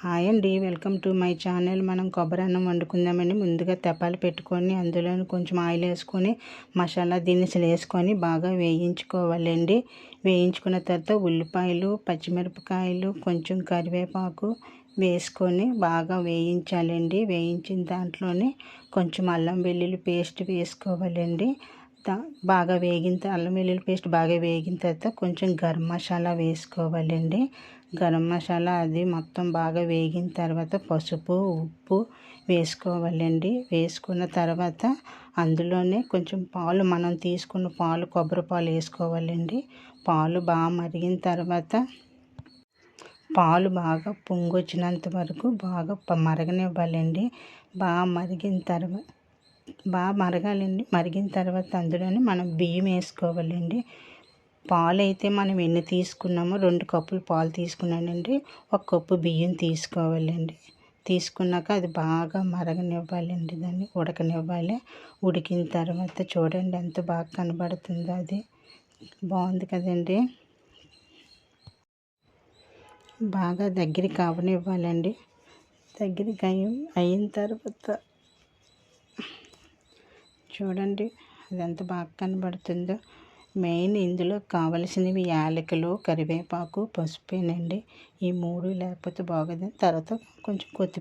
Hi అండి, welcome to my channel. మనం కొబ్బరి అన్నం వండుకుందామని ముందుగా తెప్పాలు పెట్టుకొని అందులో కొంచెం ఆయిల్ వేసుకొని మసాలా దినుసులు వేసుకొని బాగా వేయించుకోవాలండి. వేయించుకున్న తర్వాత ఉల్లిపాయలు, పచ్చిమిరపకాయలు, కొంచెం కరివేపాకు వేసుకొని బాగా వేయించాలండి. వేయించిన దాంట్లోనే కొంచెం అల్లం వెల్లుల్లి పేస్ట్ వేసుకోవాలండి. బాగా అల్లం వెల్లుల్లి పేస్ట్ బాగా వేగిన తర్వాత కొంచెం గరం మసాలా వేసుకోవాలండి. గరం మసాలా అది మొత్తం బాగా వేగిన తర్వాత పసుపు, ఉప్పు వేసుకోవాలండి. వేసుకున్న తర్వాత అందులోనే కొంచెం పాలు, మనం తీసుకున్న పాలు, కొబ్బరి పాలు వేసుకోవాలండి. పాలు బాగా మరిగిన తర్వాత పాలు బాగా పొంగు వచ్చినంత వరకు బాగా మరగనివ్వాలండి. బాగా మరగాలండి. మరిగిన తర్వాత అందులోనే మనం బియ్యం వేసుకోవాలండి. పాలు అయితే మనం ఎన్ని తీసుకున్నామో 2 కప్పులు పాలు తీసుకున్నానండి. 1 కప్పు బియ్యం తీసుకోవాలండి. తీసుకున్నాక అది బాగా మరగనివ్వాలండి. దాన్ని ఉడకనివ్వాలి. ఉడికిన తర్వాత చూడండి ఎంత బాగా కనబడుతుందో, అది బాగుంది కదండి. బాగా దగ్గరికి అవనివ్వాలండి. దగ్గరికి అయిన తర్వాత చూడండి అది ఎంత బాగా కనబడుతుందో. మెయిన్ ఇందులో కావలసినవి యాలకులు, కరివేపాకు, పసుపేనండి. ఈ 3 లేకపోతే బాగోదు. తర్వాత కొంచెం కొత్తిమీర